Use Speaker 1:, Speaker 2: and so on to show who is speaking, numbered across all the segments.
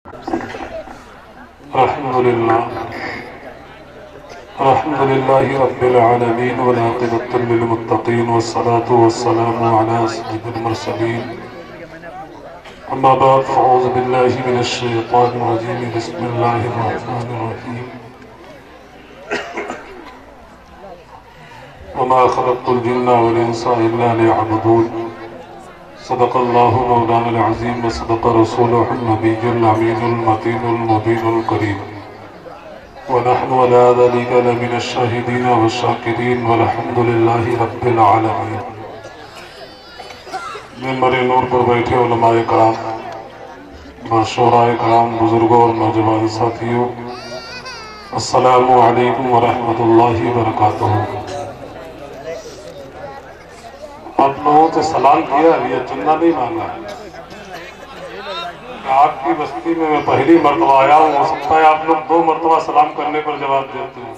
Speaker 1: الحمد لله رب العالمين والعاقبة للمتقين والصلاة والسلام على سيد المرسلين أما بعد فأعوذ بالله من الشيطان الرجيم بسم الله الرحمن الرحيم وما خلقت الجن والإنس إلا ليعبدون صدق الله مولانا العظيم وصدق رسوله النبي الأمين المتين المبين الكريم ونحن على ذلك لمن الشاهدين والشاكرين والحمد لله رب العالمين۔ منبر نور پر بیٹھے علماء کرام، شعراء کرام، بزرگوں اور نوجوان ساتھیوں، السلام علیکم ورحمۃ اللہ وبرکاتہ۔ آپ لوگوں سے سلام کیا ہے، یہ چندہ نہیں مانگا ہے۔ آپ کی بستی میں پہلی مرتبہ آیا ہوں، ہو سکتا ہے آپ لوگ 2 مرتبہ سلام کرنے پر جواب دیتے ہیں،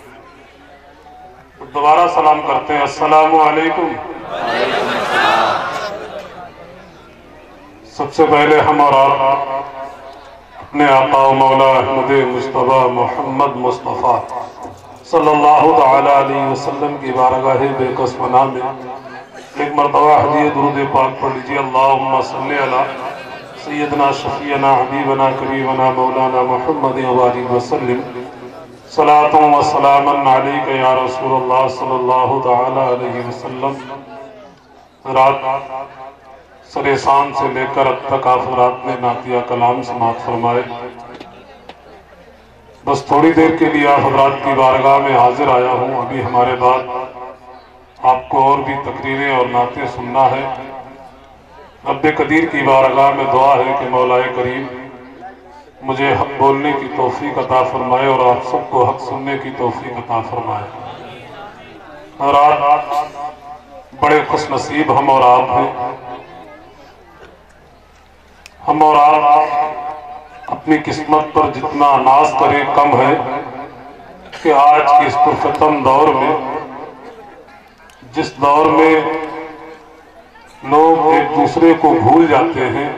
Speaker 1: دوبارہ سلام کرتے ہیں، السلام علیکم۔ سب سے پہلے ہم اور آپ اپنے آقا و مولا احمد مصطفیٰ محمد مصطفیٰ صلی اللہ تعالیٰ علیہ وسلم کی بارگاہ بے کس پناہ میں ایک مرتبہ حدیث درود پاک پڑھ لیجیے۔ اللہم صلی علی سیدنا شفیعنا حبیبنا قریبنا مولانا محمد وآلہ وسلم صلاۃ و سلاما علیک یا رسول اللہ صلی اللہ تعالیٰ علیہ وسلم۔ رات سر شام سے لے کر اب تک آپ رات میں نعتیہ کلام سماعت فرمائے۔ بس تھوڑی دیر کے لیے آپ حضرات کی بارگاہ میں حاضر آیا ہوں، ابھی ہمارے بعد آپ کو اور بھی تقریریں اور نعتیں سننا ہے۔ رب قدیر کی بارگاہ میں دعا ہے کہ مولا کریم مجھے حق بولنے کی توفیق عطا فرمائے اور آپ سب کو حق سننے کی توفیق عطا فرمائے۔ اور آج بڑے خوش نصیب ہم اور آپ ہیں، ہم اور آپ اپنی قسمت پر جتنا ناز کریں کم ہے کہ آج کی اس پرفتن دور میں، جس دور میں لوگ ایک دوسرے کو بھول جاتے ہیں،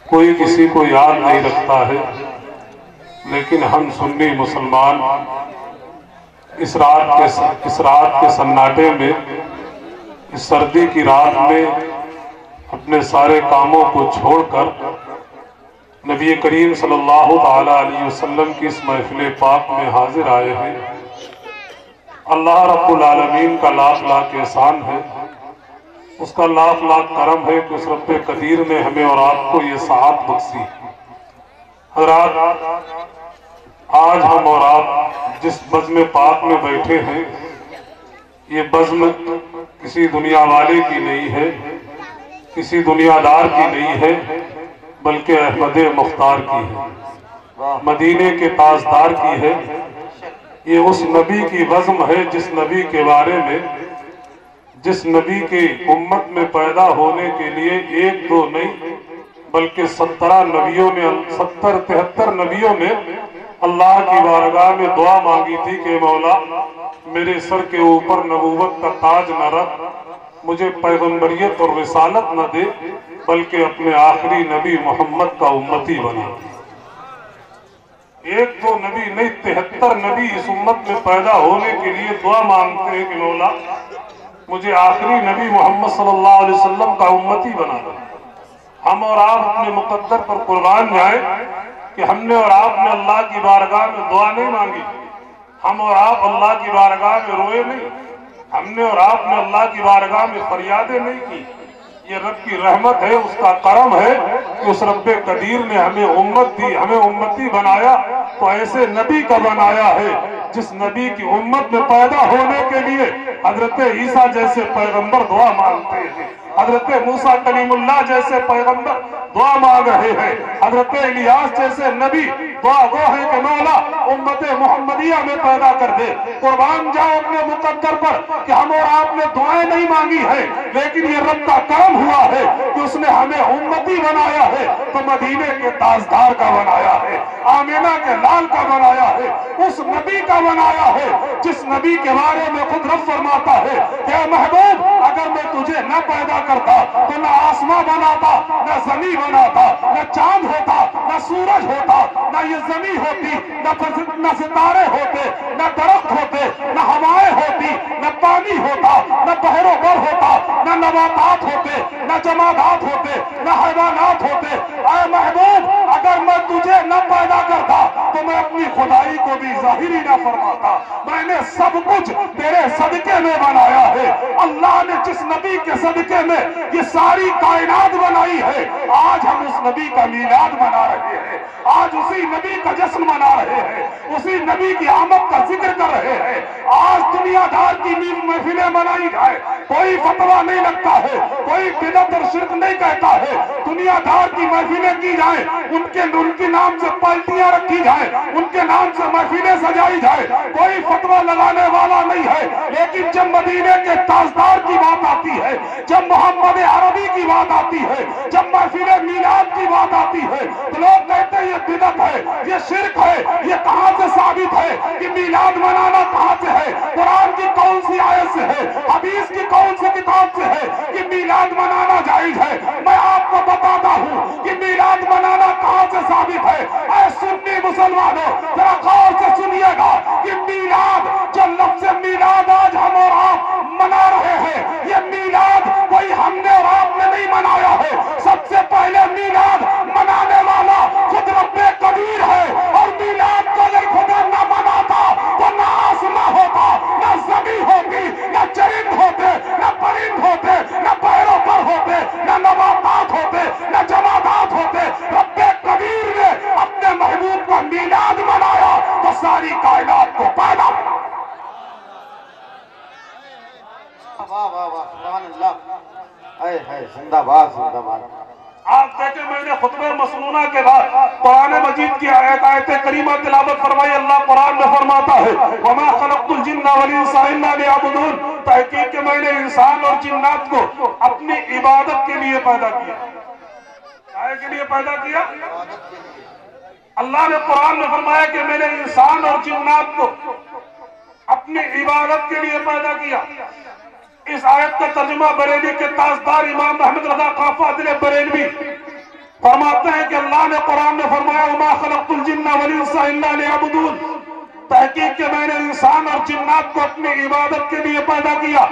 Speaker 1: کوئی کسی کو یاد نہیں رکھتا ہے، لیکن ہم سنی مسلمان اس رات کے سناٹے میں، اس سردی کی رات میں اپنے سارے کاموں کو چھوڑ کر نبی کریم صلی اللہ تعالیٰ علیہ وسلم کی اس محفل پاک میں حاضر آئے ہیں۔ اللہ رب العالمین کا لاکھ لاکھ احسان ہے، اس کا لاکھ لاکھ کرم ہے کہ اس رب قدیر نے ہمیں اور آپ کو یہ سعادت بخشی۔ حضرات، آج ہم اور آپ جس بزم پاک میں بیٹھے ہیں، یہ بزم کسی دنیا والے کی نہیں ہے، کسی دنیا دار کی نہیں ہے، بلکہ احمد مختار کی ہے، مدینے کے تاجدار کی ہے۔ یہ اس نبی کی بزم ہے جس نبی کے بارے میں، جس نبی کے امت میں پیدا ہونے کے لیے 1-2 نہیں بلکہ 73 نبیوں نے اللہ کی بارگاہ میں دعا مانگی تھی کہ مولا میرے سر کے اوپر نبوت کا تاج نہ رکھ، مجھے پیغمبریت اور رسالت نہ دے، بلکہ اپنے آخری نبی محمد کا امتی بنا۔ 1-2 نبی نہیں، 73 نبی اس امت میں پیدا ہونے کے لیے دعا مانگتے ہیں کہ مولا مجھے آخری نبی محمد صلی اللہ علیہ وسلم کا امتی بنا دے۔ ہم اور آپ اپنے مقدر پر قربان جائیں کہ ہم نے اور آپ نے اللہ کی بارگاہ میں دعا نہیں مانگی، ہم اور آپ اللہ کی بارگاہ میں روئے نہیں، ہم نے اور آپ نے اللہ کی بارگاہ میں فریادیں نہیں کی۔ یہ رب کی رحمت ہے، اس کا کرم ہے کہ اس رب قدیر نے ہمیں امت دی، ہمیں امتی بنایا، تو ایسے نبی کا بنایا ہے جس نبی کی امت میں پیدا ہونے کے لیے حضرت عیسیٰ جیسے پیغمبر دعا مانگتے ہیں، حضرت موسیٰ کلیم اللہ جیسے پیغمبر دعا مانگ رہے ہیں، حضرت الیاس جیسے نبی دعا گو ہے کہ مولا امت محمدیہ میں پیدا کر دے۔ قربان جاؤ اپنے مقدر پر کہ ہم اور آپ نے دعائیں نہیں مانگی ہیں، لیکن یہ رب کا کرم ہوا ہے کہ اس نے ہمیں امتی بنایا ہے، تو مدینے کے تاجدار کا بنایا ہے، آمینہ کے لال کا بنایا ہے، اس نبی کا بنایا ہے جس نبی کے بارے میں خود رب فرماتا ہے کہ اے محبوب اگر میں تجھے نہ پیدا کرتا تو نہ آسمان بناتا، نہ زمین بناتا، نہ چاند ہوتا، نہ یہ زمین ہوتی نہ ستارے ہوتے، نہ درخت ہوتے، نہ ہوائیں ہوتی، نہ پانی ہوتا، نہ بحر و بر ہوتا، نہ نباتات ہوتے، نہ جمادات ہوتے، نہ حیوانات ہوتے۔ اے محبوب، اگر میں تجھے نہ پیدا کرتا تو میں اپنی خدائی کو بھی ظاہری نہ فرماتا۔ میں نے سب کچھ تیرے صدقے میں بنایا ہے۔ اللہ نے جس نبی کے صدقے میں یہ ساری کائنات بنائی ہے، آج ہم اس نبی کا میلاد منا رہے ہیں، آج اسی نبی کا جشن منا رہے ہیں، اسی نبی کی آمد کا ذکر کر رہے ہیں۔ آج دنیا دار کی محفلیں منائی جائے، کوئی فتویٰ نہیں لگتا ہے، کوئی بدعت اور شرک نہیں کہتا ہے۔ دنیا دار کی محفلیں کی جائیں، ان کے نام سے پالٹیاں رکھی جائیں، ان کے نام سے محفلیں سجائی جائے، کوئی فتویٰ لگانے والا نہیں ہے۔ لیکن جب مدینے کے تاجدار کی بات آتی ہے، جب محمد عربی کی بات آتی ہے، جب محفل میلاد کی بات آتی ہے، تو لوگ کہتے ہیں یہ بدعت ہے، یہ شرک ہے۔ یہ کہاں سے ثابت ہے کہ میلاد منانا کہاں سے ہے؟ قرآن کی کون سی آیت سے ہے؟ حدیث کی کون سی کتاب سے ہے کہ میلاد منانا جائز ہے؟ میں آپ کو بتاتا ہوں کہ میلاد منانا کہاں سے ثابت ہے۔ اے سنی مسلمانوں، ذرا غور سے سنیے گا کہ میلاد، جو لفظ میلاد آج ہم اور آپ منا رہے ہیں، یہ میلاد کوئی ہم نے اور آپ نے نہیں منایا ہے۔ سب سے پہلے میلاد منانے والا خود رب قدیر ہے، اور میلاد کو اگر خدا نہ مناتا تو نہ آسماں ہوتا، نہ زمین ہوتی، نہ چرند ہوتے، نہ پرند ہوتے، نہ پیروں پر ہوتے، نہ نباتات ہوتے، نہ جمادات ہوتے۔ رب قدیر نے اپنے محبوب کا میلاد منایا تو ساری کائنات کو پیدا کیا۔
Speaker 2: واہ واہ واہ، سبحان اللہ، اے ہے زندہ باد زندہ باد۔
Speaker 1: آپ دیکھیں، میں نے خطبہ مسنونہ کے بعد قرآن مجید کی آیت کریمہ تلاوت فرمائی۔ اللہ قرآن میں فرماتا ہے وَمَا خَلَقْتُ الْجِنَّ وَالْإِنسَ إِلَّا لِيَعْبُدُونَ، تحقیق کہ میں نے انسان اور جنات کو اپنی عبادت کے لیے پیدا کیا۔ کائے کے لیے پیدا کیا؟ اللہ نے قرآن میں فرمایا کہ میں نے انسان اور جنات کو اپنی عبادت کے لیے پیدا کیا۔ اس آیت کا ترجمہ بریلی کے تاجدار امام محمد رضا خان فاضل بریلوی فرماتے ہیں کہ اللہ نے قرآن میں فرمایا وَمَا خَلَقْتُ الْجِنَّ وَالْإِنسَ إِلَّا لِيَعْبُدُونَ، تحقیق کہ میں نے انسان اور جنات کو اپنی عبادت کے لیے پیدا کیا۔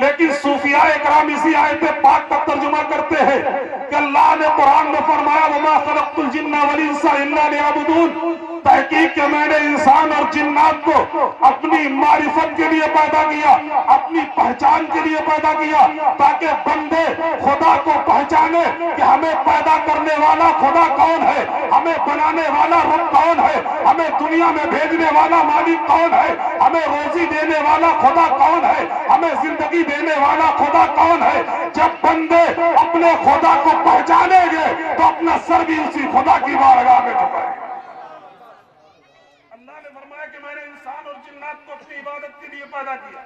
Speaker 1: لیکن صوفیاء اکرام اسی آیت پاک کا ترجمہ کرتے ہیں کہ اللہ نے قرآن میں فرمایا وَمَا خَلَقْتُ الْجِنَّ وَالْإِنسَ إِلَّا لِيَعْبُدُونَ، تحقیق کہ میں نے انسان اور جنات کو اپنی معرفت کے لیے پیدا کیا، اپنی پہچان کے لیے پیدا کیا، تاکہ بندے خدا کو پہچانے کہ ہمیں پیدا کرنے والا خدا کون ہے، ہمیں بنانے والا رب کون ہے، ہمیں دنیا میں بھیجنے والا مالک کون ہے، ہمیں روزی دینے والا خدا کون ہے، ہمیں زندگی دینے والا خدا کون ہے۔ جب بندے اپنے خدا کو پہچانیں گے تو اپنا سر بھی اسی خدا کی بارگاہ میں جھکائیں گے۔ اللہ نے فرمایا کہ میں نے انسان اور جنات کو اپنی عبادت کے لیے پیدا کیا۔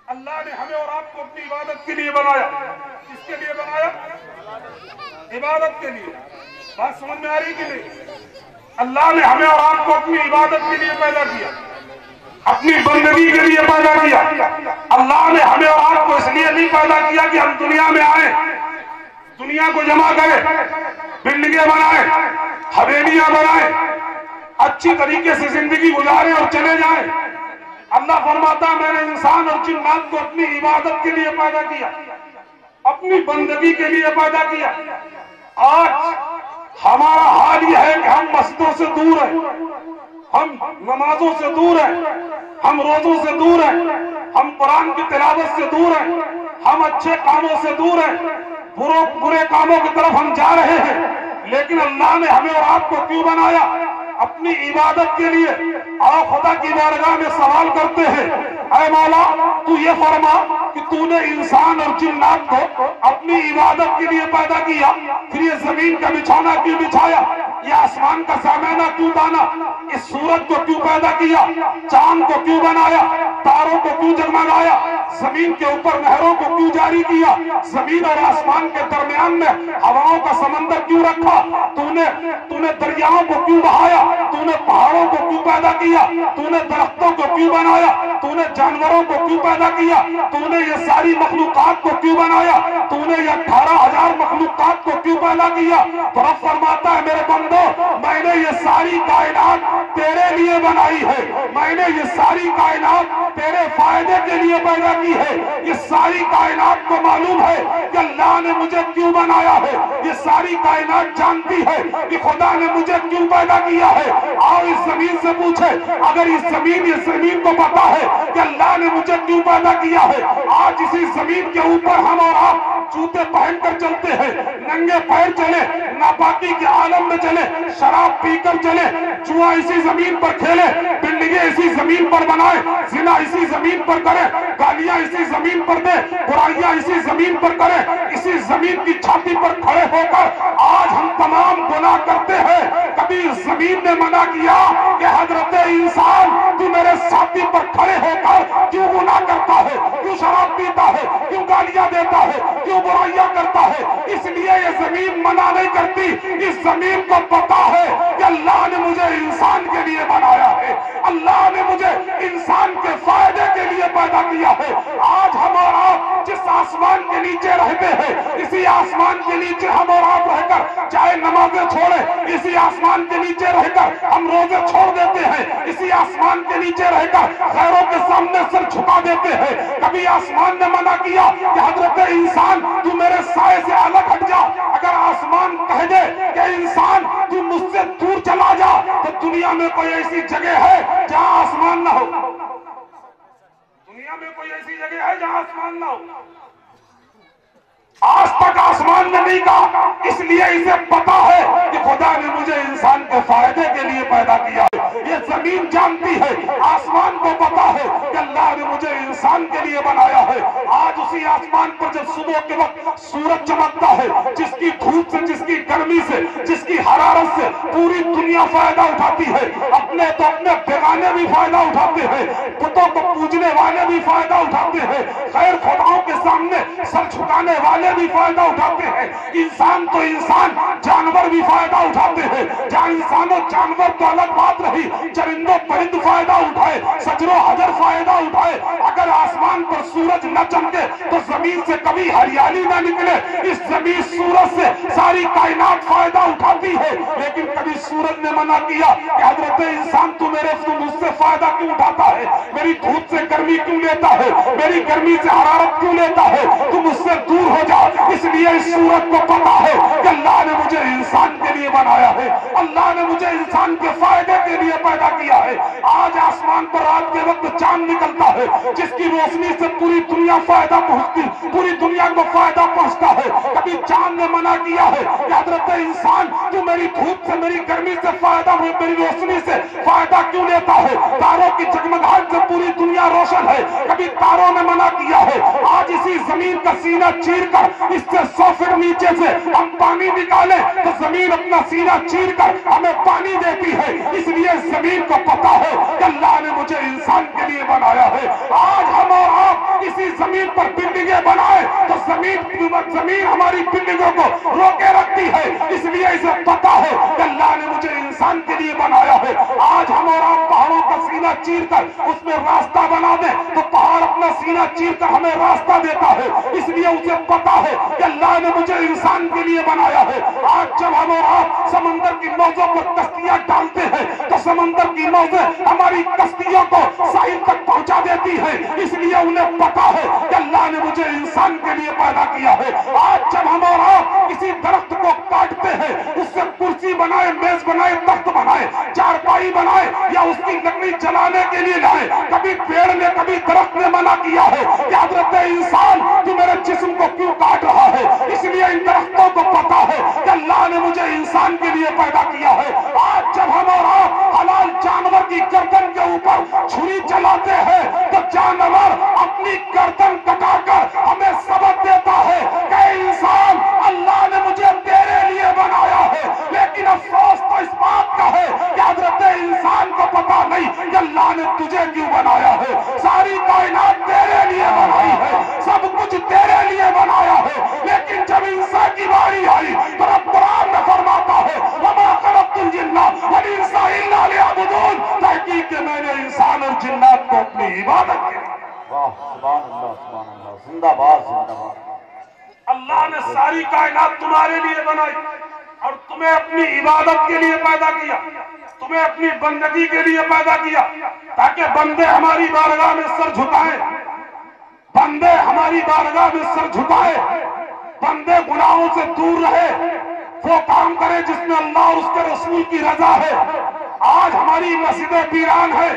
Speaker 1: اللہ نے ہمیں اور آپ کو اپنی عبادت کے لیے بنایا۔ کس کے لیے بنایا؟ عبادت کے لیے۔ بات سمجھ میں آ رہی کہ نہیں؟ اللہ نے ہمیں اور آپ کو اپنی عبادت کے لیے پیدا کیا، اپنی بندگی کے لیے پیدا کیا۔ اللہ نے ہمیں اور آپ کو اس لیے نہیں پیدا کیا کہ ہم دنیا میں آئیں، دنیا کو جمع کریں، بلڈنگیں بنائیں، حویلیاں بنائیں، اچھی طریقے سے زندگی گزاریں اور چلے جائیں۔ اللہ فرماتا ہے میں نے انسان اور جنات کو اپنی عبادت کے لیے پیدا کیا، اپنی بندگی کے لیے پیدا کیا۔ آج ہمارا حال یہ ہے کہ ہم مسجدوں سے دور ہیں، ہم نمازوں سے دور ہیں، ہم روزوں سے دور ہیں، ہم قرآن کی تلاوت سے دور ہیں، ہم اچھے کاموں سے دور ہیں، برے کاموں کی طرف ہم جا رہے ہیں۔ لیکن اللہ نے ہمیں اور آپ کو کیوں بنایا؟ اپنی عبادت کے لیے۔ آؤ خدا کی بارگاہ میں سوال کرتے ہیں، اے مولا تو یہ فرما کہ تو نے انسان اور جنات کو اپنی عبادت کے لیے پیدا کیا، پھر یہ زمین کا بچھونا کیوں بچھایا، یہ آسمان کا سامانہ کیوں تانا، اس سورج کو کیوں پیدا کیا، چاند کو کیوں بنایا، تاروں کو کیوں جگمگایا، زمین کے اوپر نہروں کو کیوں جاری کیا، زمین اور آسمان کے درمیان میں ہواؤں کا سمندر کیوں رکھا، تو نے دریاؤں کو کیوں بہایا، تو نے پہاڑوں کو کیوں پیدا کیا، تو نے درختوں کو کیوں بنایا، تو نے جانوروں کو کیوں پیدا کیا، تو نے یہ ساری مخلوقات کو کیوں بنایا، تو نے یہ 18,000 مخلوقات کو کیوں پیدا کیا۔ تو رب فرماتا ہے میرے بندو میں نے یہ ساری کائنات تیرے لیے بنائی ہے، میں نے یہ ساری کائنات تیرے فائدے کے لیے پیدا کی ہے۔ یہ ساری کائنات کو معلوم ہے کہ اللہ نے مجھے کیوں بنایا ہے، یہ ساری کائنات جانتی ہے کہ خدا نے مجھے کیوں پیدا کیا ہے۔ آؤ اس زمین سے پوچھے، اگر اس زمین کو پتا ہے کہ اللہ نے مجھے کیوں پیدا کیا ہے، آج اسی زمین کے اوپر ہم اور آپ جوتے پہن کر چلتے ہیں، ننگے پیر چلے، ناپاکی کے عالم میں چلے، شراب پی کر چلے، جوا اسی زمین پر کھیلے، بلڈنگیں اسی زمین پر بنائے، زنا اسی زمین پر کرے، گالیاں اسی زمین پر دے، برائیاں اسی زمین پر کرے، اسی زمین کی چھاتی پر کھڑے ہو کر آج ہم تمام گناہ کرتے ہیں۔ کبھی زمین نے منع کیا کہ حضرت انسان تو میرے ساتھی پر کھڑے ہو کر کیوں گناہ کرتا ہے، کیوں شراب پیتا ہے، کیوں گالیاں دیتا ہے، کیوں برائیاں کرتا ہے؟ اس لیے یہ زمین منع نہیں کرتی، اس زمین کو پتا ہے کہ اللہ نے مجھے انسان کے لیے بنایا ہے، اللہ نے مجھے انسان کے فائدے کے لیے پیدا کیا ہے۔ آج ہم اور آپ جس آسمان کے نیچے رہتے ہیں، اسی آسمان کے نیچے ہم اور آپ رہ کر چاہے نمازیں چھوڑے، اسی آسمان کے نیچے رہ کر ہم روزے چھوڑ دیتے ہیں، اسی آسمان کے نیچے رہ کر غیروں کے سامنے سر جھکا دیتے ہیں۔ کبھی آسمان نے منع کیا کہ حضرت انسان تو میرے سائے سے الگ ہٹ جا؟ اگر آسمان کہہ دے کہ انسان تو مجھ سے دور چلا جا، تو دنیا میں کوئی ایسی جگہ ہے جہاں آسمان نہ ہو؟ دنیا میں کوئی ایسی جگہ ہے جہاں آسمان نہ ہو؟ آج تک آسمان نے نہیں کہا، اس لیے اسے پتا ہے کہ خدا نے مجھے انسان کے فائدے کے لیے پیدا کیا ہے۔ یہ زمین جانتی ہے، آسمان کو پتا ہے کہ اللہ نے مجھے انسان کے لیے بنایا ہے۔ آج اسی آسمان پر جب صبح کے وقت سورج چمکتا ہے، جس کی دھوپ سے، جس کی گرمی سے، جس کی حرارت سے پوری دنیا فائدہ اٹھاتی ہے، اپنے تو اپنے بیگانے بھی فائدہ اٹھاتے ہیں، بتوں کو پوجنے والے بھی فائدہ اٹھاتے ہیں، غیر خداؤں کے سامنے سر جھکانے والے بھی فائدہ اٹھاتے ہیں، انسان تو انسان، جانور بھی فائدہ اٹھاتے ہیں۔ جہاں انسان و جانور تو الگ بات رہی، چرندوں پرند فائدہ اٹھائے، شجر و حجر فائدہ اٹھائے۔ اگر آسمان پر سورج نہ چمکے تو زمین سے کبھی ہریالی نہ نکلے۔ اس زمین سورج سے ساری کائنات فائدہ اٹھاتی ہے، لیکن کبھی سورج نے منع کیا کہ حضرت انسان تو مجھ سے فائدہ کیوں اٹھاتا ہے، میری دھوپ سے گرمی کیوں لیتا ہے، میری گرمی سے حرارت کیوں لیتا ہے، تو مجھ سے دور ہو جا۔ اس لیے اس سورج کو پتا ہے کہ اللہ نے مجھے انسان کے لیے بنایا ہے، اللہ نے مجھے انسان کے فائدے کے لیے پیدا کیا ہے۔ آج آسمان پر رات کے وقت چاند نکلتا ہے، جس کی روشنی سے پوری دنیا فائدہ پہنچتی، پوری دنیا کو فائدہ پہنچتا ہے۔ کبھی چاند نے منع کیا ہے کہ حضرت انسان تو میری دھوپ سے، میری گرمی سے فائدہ، میری روشنی سے فائدہ کیوں لیتا ہے؟ تاروں کی جگمگاہٹ سے پوری دنیا روشن ہے، کبھی تاروں نے منع کیا ہے۔ آج اسی زمین کا سینہ چیر کر اس سے 100 فٹ نیچے سے ہم پانی نکالیں تو زمین اپنا سینہ چیر کر ہمیں پانی دیتی ہے۔ اس لیے زمین کو پتا ہے کہ اللہ نے مجھے انسان کے لیے بنایا ہے۔ آج ہم اور آپ اسی زمین پر بلڈنگیں بنائے تو زمین ہماری بلڈنگوں کو روکے رکھتی ہے، اس لیے اسے پتا ہے کہ اللہ نے مجھے انسان کے لیے بنایا ہے۔ آج ہم اور آپ پہاڑوں کا سینہ چیر کر اس میں راستہ بنا دیں تو پہاڑ اپنا سینہ چیر کر ہمیں راستہ دیتا ہے، اس لیے اسے پتا ہے کہ اللہ نے مجھے انسان کے لیے بنایا ہے۔ آج جب ہم اور آپ سمندر کی موجوں پر کشتیاں ڈالتے ہیں تو سمندر کی موجیں ہماری کشتیوں کو ساحل تک پہنچا دیتی ہیں، اس لیے انہیں پتا ہے کہ اللہ نے مجھے انسان کے لیے پیدا کیا ہے۔ آج جب ہم اور آپ کسی درخت کو کاٹتے ہیں، اس سے کرسی بنائے، میز بنائے، تخت بنائے، چارپائی بنائے یا اس کی لکڑی جلانے کے لیے لائے، کبھی پیڑ نے، کبھی درخت نے منع کیا ہے کہ حضرت انسان تو میرے جسم کو کیوں کاٹ رہا ہے؟ اس لیے ان درختوں کو پتا ہے کہ اللہ نے مجھے انسان کے لیے پیدا کیا ہے۔ آج جب ہم اور آپ حلال جانور کی گردن کے اوپر چھری چلاتے ہیں تو جانور اپنی گردن کٹا کر ہمیں سبق دیتا ہے کہ انسان اللہ نے مجھے تیرے لیے بنایا ہے، لیکن افسوس تو اس بات کا ہے کہ حضرت انسان کو پتا نہیں کہ اللہ نے تجھے کیوں بنایا ہے۔ ساری کائنات تیرے لیے بنائی ہے، سب کچھ تیرے لیے بنایا ہے، لیکن جب انسان کی باری آئی تو رب قرآن میں فرماتا ہے وَمَا خَلَقْتُ الْجِنَّ وَالْإِنسَ إِلَّا لِيَعْبُدُونِ، تحقیق کہ میں نے انسان اور جنات کو اپنی عبادت کی۔
Speaker 2: واہ، سبحان اللہ، سبحان اللہ، زندہ باد، زندہ باد۔
Speaker 1: اللہ نے ساری کائنات تمہارے لیے بنائی۔ اور تمہیں اپنی عبادت کے لیے پیدا کیا، تمہیں اپنی بندگی کے لیے پیدا کیا، تاکہ بندے ہماری بارگاہ میں سر جھکائیں، بندے ہماری بارگاہ میں سر جھکائیں، بندے گناہوں سے دور رہے، وہ کام کرے جس میں اللہ اور اس کے رسول کی رضا ہے۔ آج ہماری مسجدیں ویران ہے،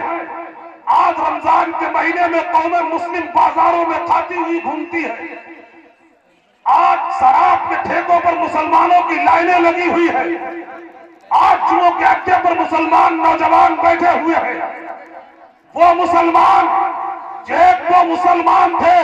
Speaker 1: آج رمضان کے مہینے میں قوم مسلم بازاروں میں کھاتی ہوئی گھومتی ہے، آج شراب کے ٹھیکوں پر مسلمانوں کی لائنیں لگی ہوئی ہے، آج جمعوں کے اڈے پر مسلمان نوجوان بیٹھے ہوئے ہیں۔ وہ مسلمان ایک وہ مسلمان تھے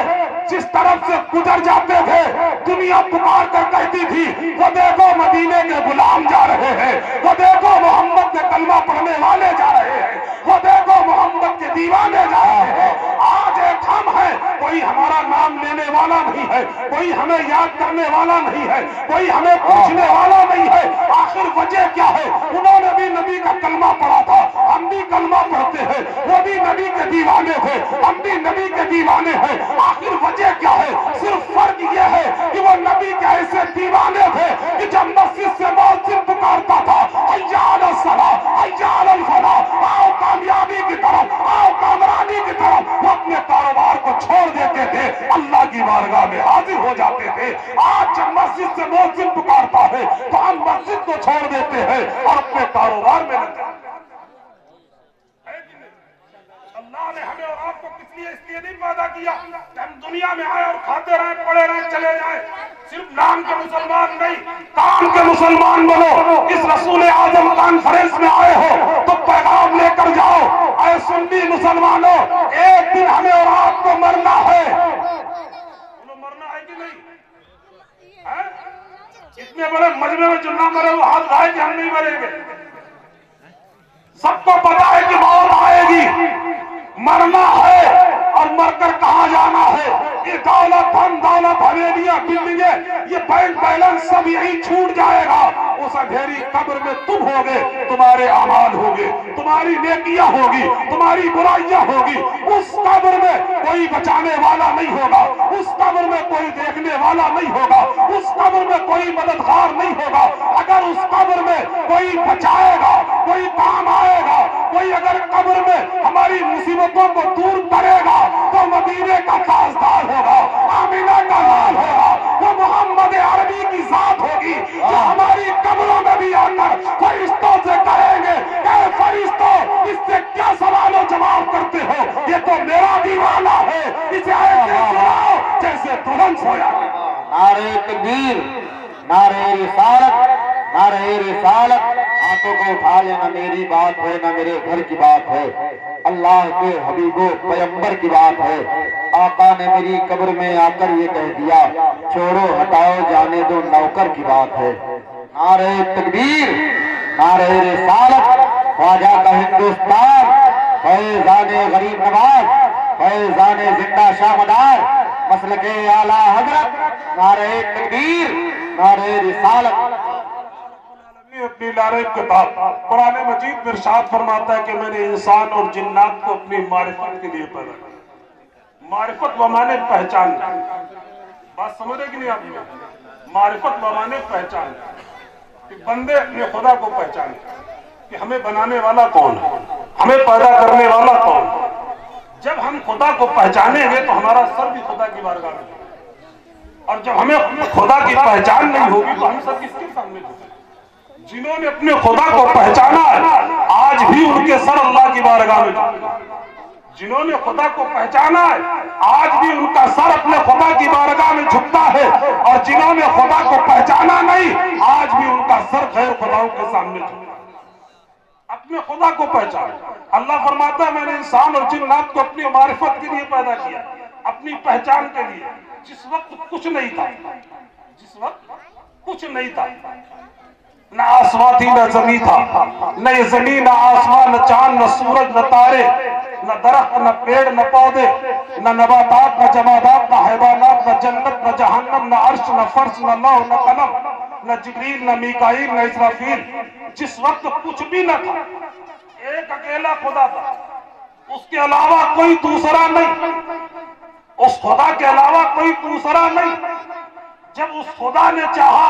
Speaker 1: جس طرف سے گزر جاتے تھے دنیا پکار کر کہتی تھی وہ دیکھو مدینے کے غلام جا رہے ہیں، وہ دیکھو محمد کے کلمہ پڑھنے والے جا رہے ہیں، وہ دیکھو محمد کے دیوانے جا رہے ہیں۔ آج ایک ہم ہیں، کوئی ہمارا نام لینے والا نہیں ہے، کوئی ہمیں یاد کرنے والا نہیں ہے، کوئی ہمیں پوچھنے والا نہیں ہے۔ آخر وجہ کیا ہے؟ انہوں نے بھی نبی کا کلمہ پڑھا تھا، ہم بھی کلمہ پڑھتے ہیں، وہ بھی نبی کے دیوانے تھے، ہم بھی نبی کے دیوانے ہیں۔ آخر وجہ کیا ہے؟ صرف فرق یہ ہے کہ وہ نبی کے ایسے دیوانے تھے کہ جب مسجد سے مؤذن پکارتا تھا حی علی الصلاۃ حی علی الفلاح، آؤ کامیابی کی طرف، آؤ کامرانی کی طرف، وہ اپنے کاروبار کو چھوڑ دیتے تھے، اللہ کی بارگاہ میں حاضر ہو جاتے تھے۔ آج جب مسجد سے مؤذن پکارتا ہے تو ہم مسجد کو چھوڑ دیتے ہیں اور اپنے کاروبار میں لگ جاتے ہیں۔ اللہ نے ہمیں اور آپ کو اس لیے نہیں پیدا کیا کہ ہم دنیا میں آئے اور کھاتے رہیں، پڑے رہیں، چلے جائیں۔ صرف نام کے مسلمان نہیں، کام کے مسلمان بنو۔ اس رسول اعظم کانفرنس میں آئے ہو تو پیغام لے کر جاؤ، اے سنی مسلمانوں، ایک دن ہمیں اور آپ کو مرنا ہے۔ مرنا ہے کہ نہیں؟ اتنے بڑے مجمع میں جو نہ مرے وہ ہاتھ اٹھائے کہ ہم نہیں مریں گے۔ سب کو پتا ہے کہ موت آئے گی، مرنا ہے، اور مر کر کہاں جانا ہے؟ یہ دولت حویلیاں بلڈنگیں، یہ بینک بیلنس سب یہی چھوٹ جائے گا۔ اس اندھیری قبر میں تم ہوگے، تمہارے اعمال ہوگے، تمہاری نیکیاں ہوگی، تمہاری برائیاں ہوگی۔ اس قبر میں کوئی بچانے والا نہیں ہوگا، اس قبر میں کوئی دیکھنے والا نہیں ہوگا، اس قبر میں کوئی مددگار نہیں ہوگا۔ اگر اس قبر میں کوئی بچائے گا، کوئی کام آئے گا، کوئی اگر قبر میں ہماری مصیبتوں کو دور کرے گا تو مدینے کا تاجدار ہوگا، آمینہ کا لال ہوگا، وہ محمد عربی کی ذات ہوگی جو ہماری قبروں میں بھی آ کر فرشتوں سے کہیں گے اے فرشتوں اس سے کیا سوال و جواب کرتے ہو؟ یہ تو میرا دیوانہ ہے، اسے ایسے سناؤ جیسے دلہن سویا۔
Speaker 2: نعرہ تکبیر، نعرہ رسالت، نعرہ رسالت۔ ہاتھوں کو اٹھا لینا، میری بات ہے نہ میرے گھر کی بات ہے، اللہ کے حبیب و پیغمبر کی بات ہے۔ آقا نے میری قبر میں آ کر یہ کہہ دیا چھوڑو ہٹاؤ جانے دو نوکر کی بات ہے۔ نعرہ تکبیر، نعرہ رسالت۔ خواجہ کا ہندوستان، فیضان غریب نواز، فیضان زندہ شاہ مدار، مسلک اعلیٰ حضرت۔ نعرہ تکبیر، نعرہ رسالت۔
Speaker 1: اپنی لارب کتاب قرآن مجید میں ارشاد فرماتا ہے کہ میں نے انسان اور جنات کو اپنی معرفت کے لیے پیدا کیا۔ معرفت بمانے پہچان، بات سمجھ رہے کہ نہیں آپ؟ معرفت بمانے پہچان، کہ بندے اپنے خدا کو پہچانے کہ ہمیں بنانے والا کون ہے، ہمیں پیدا کرنے والا کون ہے۔ جب ہم خدا کو پہچانیں گے تو ہمارا سر بھی خدا کی بارگاہ میں ہوگا، اور جب ہمیں خدا کی پہچان نہیں ہوگی تو ہم سب کس کے سامنے ہوگا؟ جنہوں نے اپنے خدا کو پہچانا ہے آج بھی ان کے سر اللہ کی بارگاہ میں جھکتے ہیں۔ جنہوں نے خدا کو پہچانا ہے آج بھی ان کا سر اپنے خدا کی بارگاہ میں جھکتا ہے، اور جنہوں نے خدا کو پہچانا نہیں آج بھی ان کا سر غیر خداؤں کے سامنے جھکتا ہے۔ اپنے خدا کو پہچانا، اللہ فرماتا ہے میں نے انسان اور جنات کو اپنی معرفت کے لیے پیدا کیا، اپنی پہچان کے لیے۔ جس وقت کچھ نہیں تھا، جس وقت کچھ نہیں تھا، نہ آسمان تھی نہ زمین تھا، نہ یہ زمین نہ آسمان، نہ چاند نہ سورج نہ تارے، نہ درخت نہ پیڑ نہ پودے، نہ نباتات نہ جمادات نہ حیوانات، نہ جنت نہ جہنم، نہ عرش نہ فرش نہ لوح نہ قلم، نہ جبریل نہ میکائیل نہ اسرافیل۔ جس وقت کچھ بھی نہ تھا، ایک اکیلا خدا تھا، اس کے علاوہ کوئی دوسرا نہیں، اس خدا کے علاوہ کوئی دوسرا نہیں۔ جب اس خدا نے چاہا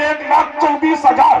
Speaker 1: 1,24,000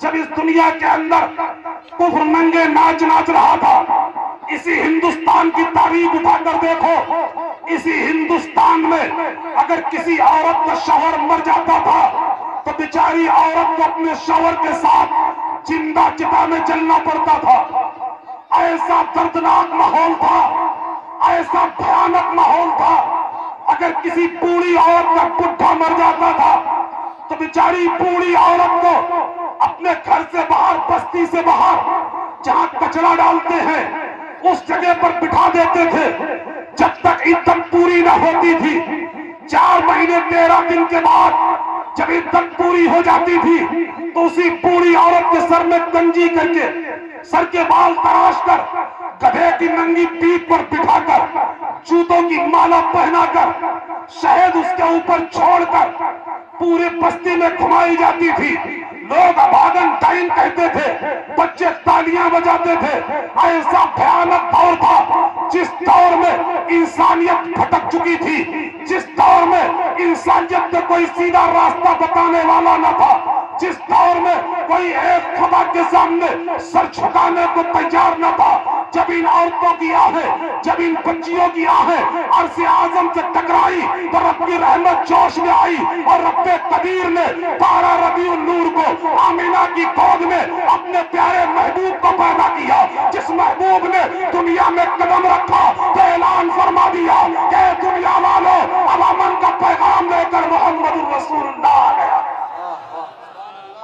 Speaker 1: جب اس دنیا کے اندر کفر ننگے ناچ ناچ رہا تھا، اسی ہندوستان کی تاریخ اٹھا کر دیکھو، اسی ہندوستان میں اگر کسی عورت کا شوہر مر جاتا تھا تو بیچاری عورت کو اپنے شوہر کے ساتھ زندہ چتا میں جلنا پڑتا تھا۔ ایسا دردناک ماحول تھا، ایسا بھیانک ماحول تھا۔ اگر کسی بوڑھی عورت کا بڈھا مر جاتا تھا تو بیچاری بوڑھی عورت کو اپنے گھر سے باہر، بستی سے باہر جہاں کچرا ڈالتے ہیں اس جگہ پر بٹھا دیتے تھے جب تک عدت پوری نہ ہوتی تھی۔ 4 مہینے 13 دن کے بعد جب عدت پوری ہو جاتی تھی تو اسی بوڑھی عورت کے سر میں گنجی کر کے، سر کے بال تراش کر، گدھے کی ننگی پیٹھ پر بٹھا کر، جوتوں کی مالا پہنا کر، شہد اس کے اوپر چھوڑ کر پورے بستی میں گھمائی جاتی تھی۔ لوگ ابھاگن ٹائم کہتے تھے، بچے تالیاں بجاتے تھے۔ ایسا بھیانک دور تھا جس دور میں انسانیت بھٹک چکی تھی، جس دور میں انسانیت میں کوئی سیدھا راستہ بتانے والا نہ تھا، جس دور میں کوئی ایک خدا کے سامنے سر جھکانے کو تیار نہ تھا۔ جب ان عورتوں کی آہیں، جب ان بچیوں کی آہیں عرش اعظم سے ٹکرائی تو رب کی رحمت جوش میں آئی اور رب قدیر نے 12 ربیع النور کو آمینہ کی گود میں اپنے پیارے محبوب کو پیدا کیا۔ جس محبوب نے دنیا میں قدم رکھا تو اعلان فرما دیا کہ دنیا والوں، اب امن کا پیغام لے کر محمد الرسول اللہ آ گیا،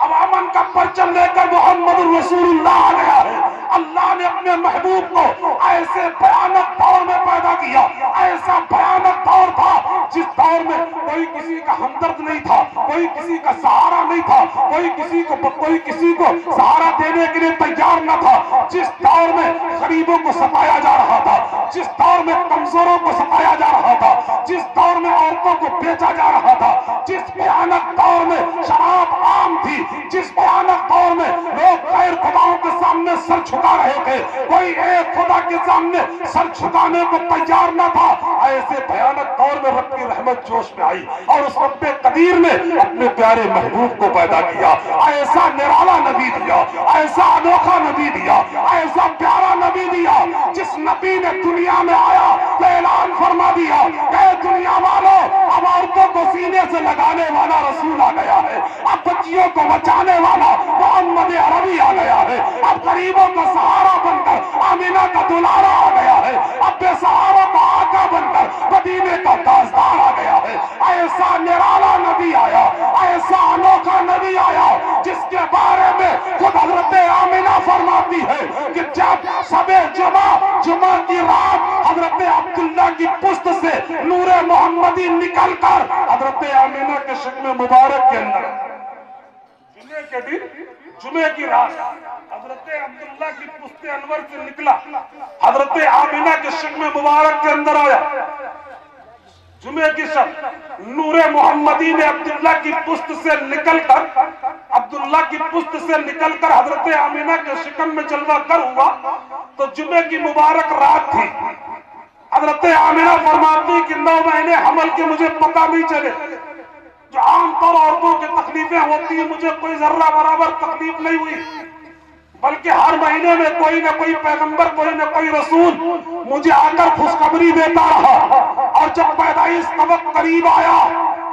Speaker 1: اب امن کا پرچم لے کر محمد الرسول اللہ آ گیا ہے۔ اللہ نے اپنے محبوب کو ایسے بھیانک دور میں پیدا کیا، ایسا بھیانک دور تھا جس دور میں کوئی کسی کا ہمدرد نہیں تھا، کوئی کسی کا سہارا نہیں تھا، کوئی کسی کو سہارا دینے کے لیے تیار نہ تھا، جس دور میں غریبوں کو ستایا جا رہا تھا، جس دور میں کمزوروں کو ستایا جا رہا تھا، جس دور میں عورتوں کو بیچا جا رہا تھا، جس بھیانک دور میں شراب عام تھی، جس بھیانک دور میں لوگ غیر خداؤں کے سامنے سر جھکا رہے تھے، کوئی ایک خدا کے سامنے سر جھکانے کو تیار نہ تھا، ایسے بھیانک دور میں رب کی رحمت جوش میں آئی اور اس رب قدیر نے اپنے پیارے محبوب کو پیدا کیا۔ ایسا نرالا نبی دیا، ایسا انوکھا نبی دیا، ایسا پیارا نبی دیا، جس نبی نے دنیا میں آیا تو اعلان فرما دیا کہ دنیا والوں، اب عورتوں کو سینے سے لگانے والا رسول آ گیا ہے، اب بچیوں کو بچانے والا محمد عربی آ گیا ہے، اب غریبوں کا سہارا بن کر آمینہ کا دلارا آ گیا ہے، اب بے سہارا کا آقا بن کر مدینے کا تاجدار آ گیا ہے۔ ایسا نرالا نبی آیا، ایسا انوکھا نبی آیا جس کے بارے میں خود حضرت آمینہ فرماتی ہے کہ جب شب جمعہ کی رات حضرت عبداللہ کی پشت سے نور محمدی نکل کر حضرت آمینہ کے شکم مبارک کے اندر جمعے کے دن، جمعے کی رات حضرت عبداللہ کی پشت انور سے نکلا، حضرت آمینہ کے شکم مبارک کے اندر آیا۔ جمعے کی شب نور محمدی نے عبداللہ کی پشت سے نکل کر حضرت آمینہ کے شکم میں جلوہ گر ہوا تو جمعے کی مبارک رات تھی۔ حضرت آمینہ فرماتی کہ 9 مہینے حمل کے مجھے پتہ نہیں چلے، جو عام طور عورتوں کی تکلیفیں ہوتی ہیں مجھے کوئی ذرہ برابر تکلیف نہیں ہوئی، بلکہ ہر مہینے میں کوئی نہ کوئی پیغمبر، کوئی نہ کوئی رسول مجھے آ کر خوشخبری دیتا رہا، اور جب پیدائش کا وقت قریب آیا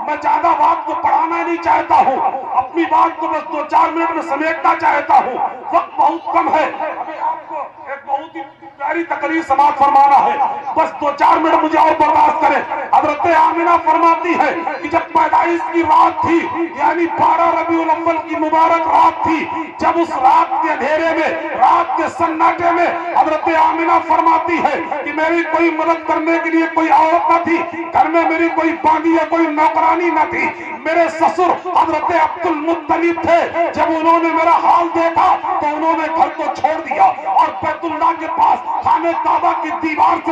Speaker 1: میں زیادہ بات کو پڑھانا نہیں چاہتا ہوں، اپنی بات کو بس 2-4 منٹ میں سمیٹنا چاہتا ہوں، وقت بہت کم ہے، ابھی آپ کو ایک بہت ہی پیاری تقریر سماعت فرمانا ہے، بس 2-4 منٹ مجھے اور برداشت کریں۔ حضرت آمینہ فرماتی ہے کہ جب پیدائش کی رات تھی، یعنی 12 ربیع الاول کی مبارک رات تھی، جب اس رات کے اندھیرے میں، رات کے سناٹے میں حضرت آمینہ فرماتی ہے کہ میری کوئی مدد کرنے کے لیے کوئی عورت نہ تھی، گھر میں میری کوئی باندھی یا کوئی نوکرانی نہ تھی، میرے سسر حضرت عبد المطلب تھے، جب انہوں نے میرا حال دیکھا تو انہوں نے گھر کو چھوڑ دیا اور بیت اللہ کے پاس خانہ کعبہ کی دیوار سے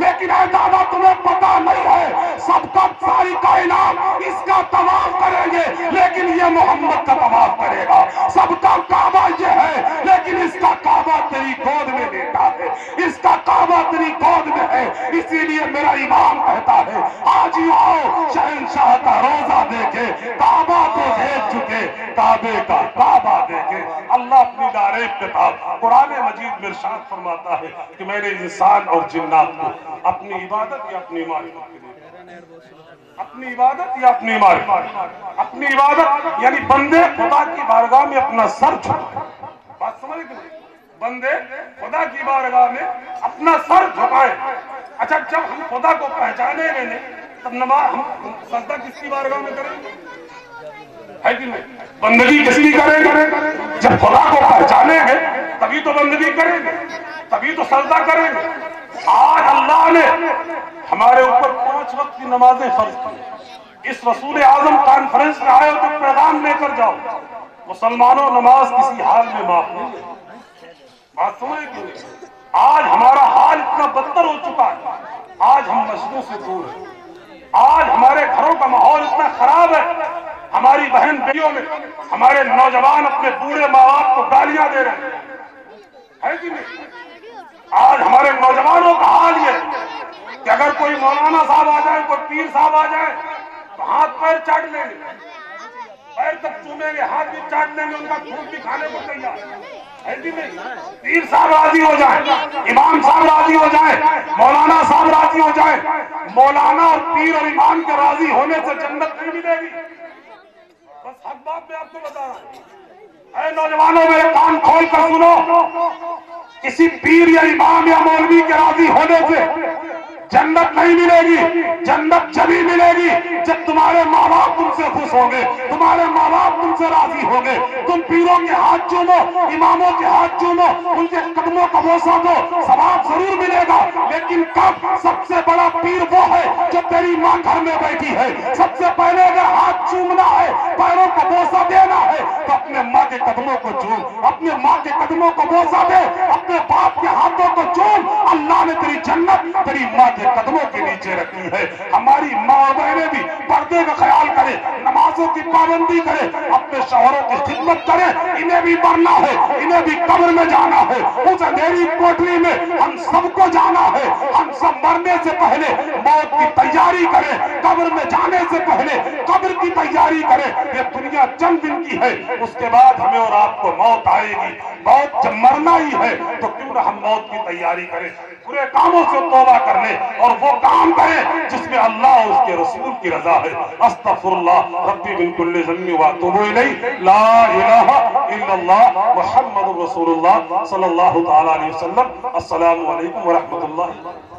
Speaker 1: لیکن اے دادا تمہیں پتا نہیں ہے سب کا ساری کائنات اس کا طواف کریں گے لیکن یہ محمد کا طواف کرے گا. سب کا کعبہ یہ ہے لیکن اس کا کعبہ تیری گود میں لیٹا ہے, اس کا کعبہ تیری گود میں ہے. اسی لیے میرا امام کہتا ہے آج ہی آؤ شہنشاہ کا روزہ دیکھے, کعبہ تو دیکھ چکے کعبے کا کعبہ دیکھے. اللہ اپنی دارین کتاب قرآن مجید میں ارشاد فرماتا ہے کہ میں نے انسان اور جنات کو اپنی عبادت یا اپنی معرفت کے لیے, اپنی عبادت یا اپنی معرفت, اپنی عبادت یعنی بندے خدا کی بارگاہ میں اپنا سر جھکائے. بات سمجھ گئے؟ بندے خدا کی بارگاہ میں اپنا سر جھکائے. اچھا جب ہم خدا کو پہچانے گے نہیں تب نماز ہم سجدہ کس کی بارگاہ میں کریں گے؟ ہے کہ نہیں؟ بندگی کس کی کریں گے؟ جب خدا کو پہچانیں گے تبھی تو بندگی کریں گے, تبھی تو سجدہ کریں گے. آج اللہ نے ہمارے اوپر 5 وقت کی نمازیں فرض کی. اس رسول اعظم کانفرنس میں آئے ہو تو پیغام لے کر جاؤ, مسلمانوں نماز کسی حال میں معاف نہیں ہے. بات سمجھے کیوں نہیں؟ آج ہمارا حال اتنا بدتر ہو چکا ہے, آج ہم مسجدوں سے دور ہیں, آج ہمارے گھروں کا ماحول اتنا خراب ہے, ہماری بہن بیٹیوں میں ہمارے نوجوان اپنے بوڑھے ماں باپ کو گالیاں دے رہے ہیں, ہے کہ نہیں؟ آج ہمارے نوجوانوں کا حال یہ کہ اگر کوئی مولانا صاحب آ جائے, کوئی پیر صاحب آ جائے تو ہاتھ پیر چاٹ لیں گے, پیر تک چومیں گے, ہاتھ بھی چاٹ لیں گے, ان کا خون بھی کھانے کو تیار ہے کہ نہیں؟ پیر صاحب راضی ہو جائیں, امام صاحب راضی ہو جائیں, مولانا صاحب راضی ہو جائیں. مولانا اور پیر اور امام کے راضی ہونے سے جنت نہیں ملے گی. بس حق بات میں آپ کو بتا رہا ہوں. اے نوجوانوں میرے کان کھول کر سنو, کسی پیر یا امام یا مولوی کے راضی ہونے سے جنت نہیں ملے گی. جنت جبھی ملے گی جب تمہارے ماں باپ تم سے خوش ہوں گے, تمہارے ماں باپ تم سے راضی ہوں گے. تم پیروں کے ہاتھ چومو, اماموں کے ہاتھ چومو, ان کے قدموں کا بوسہ دو, ثواب ضرور ملے گا. لیکن کب؟ سب سے بڑا پیر وہ ہے جو تیری ماں گھر میں بیٹھی ہے. سب سے پہلے اگر ہاتھ چومنا ہے, پیروں کو بوسہ دینا ہے تو اپنے ماں کے قدموں کو چوم, اپنے ماں کے قدموں کو بوسہ دے, اپنے باپ کے ہاتھوں کو چوم. اللہ نے تیری جنت تیری ماں کے قدموں کے نیچے رکھی ہے. ہماری ماں بہنیں بھی پردے کا خیال کریں, نمازوں کی پابندی کریں, اپنے شوہروں کی خدمت کریں. انہیں بھی مرنا ہے, انہیں بھی قبر میں جانا ہے. اس اندھیری کوٹری میں ہم سب کو جانا ہے. ہم سب مرنے سے پہلے موت کی تیاری کریں, قبر میں جانے سے پہلے قبر کی تیاری کریں. یہ دنیا چند دن کی ہے, اس کے بعد ہمیں اور آپ کو موت آئے گی. موت جب مرنا ہی ہے تو کیوں نہ ہم موت کی تیاری کریں, برے کاموں سے توبہ کر لیں اور وہ کام کریں جس میں اللہ اور اس کے رسول کی رضا ہے. استغفر اللہ ربی من کل ذنب واتوب الیہ, لا الہ الا اللہ محمد رسول اللہ صلی اللہ تعالی علیہ وسلم. السلام علیکم ورحمۃ اللہ.